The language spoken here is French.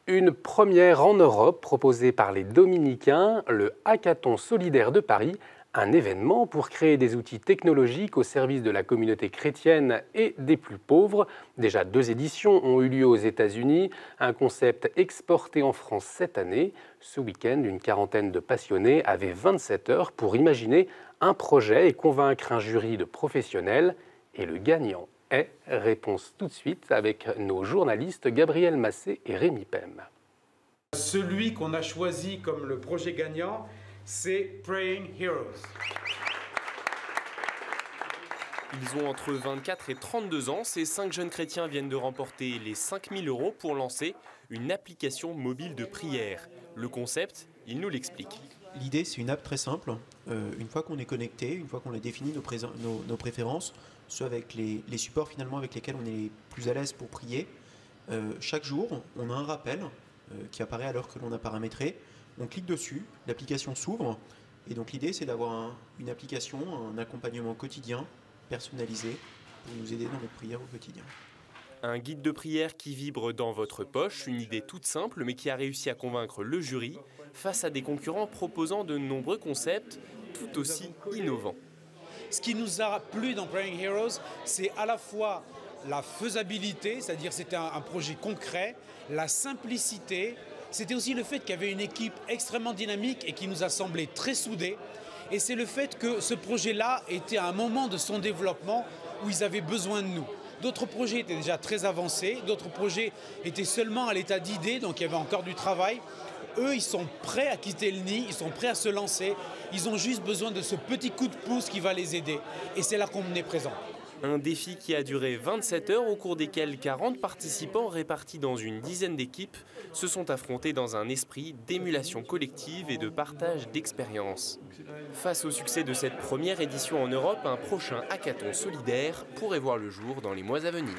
Une première en Europe proposée par les Dominicains, le Hackathon solidaire de Paris, un événement pour créer des outils technologiques au service de la communauté chrétienne et des plus pauvres. Déjà 2 éditions ont eu lieu aux États-Unis, un concept exporté en France cette année. Ce week-end, une quarantaine de passionnés avaient 27 heures pour imaginer un projet et convaincre un jury de professionnels. Et le gagnant est, réponse tout de suite avec nos journalistes Gabriel Massé et Rémi Pem. Celui qu'on a choisi comme le projet gagnant, c'est Praying Heroes. Ils ont entre 24 et 32 ans. Ces 5 jeunes chrétiens viennent de remporter les 5 000 € pour lancer une application mobile de prière. Le concept, ils nous l'expliquent. L'idée, c'est une app très simple. Une fois qu'on est connecté, une fois qu'on a défini nos préférences, soit avec les supports finalement avec lesquels on est plus à l'aise pour prier, chaque jour, on a un rappel qui apparaît à l'heure que l'on a paramétré. On clique dessus, l'application s'ouvre, et donc l'idée, c'est d'avoir une application, un accompagnement quotidien, personnalisé, pour nous aider dans notre prière au quotidien. Un guide de prière qui vibre dans votre poche, une idée toute simple mais qui a réussi à convaincre le jury face à des concurrents proposant de nombreux concepts tout aussi innovants. Ce qui nous a plu dans Praying Heroes, c'est à la fois la faisabilité, c'est-à-dire c'était un projet concret, la simplicité, c'était aussi le fait qu'il y avait une équipe extrêmement dynamique et qui nous a semblé très soudée. Et c'est le fait que ce projet-là était à un moment de son développement où ils avaient besoin de nous. D'autres projets étaient déjà très avancés, d'autres projets étaient seulement à l'état d'idée, donc il y avait encore du travail. Eux, ils sont prêts à quitter le nid, ils sont prêts à se lancer. Ils ont juste besoin de ce petit coup de pouce qui va les aider. Et c'est là qu'on est présent. Un défi qui a duré 27 heures au cours desquelles 40 participants répartis dans une dizaine d'équipes se sont affrontés dans un esprit d'émulation collective et de partage d'expériences. Face au succès de cette première édition en Europe, un prochain hackathon solidaire pourrait voir le jour dans les mois à venir.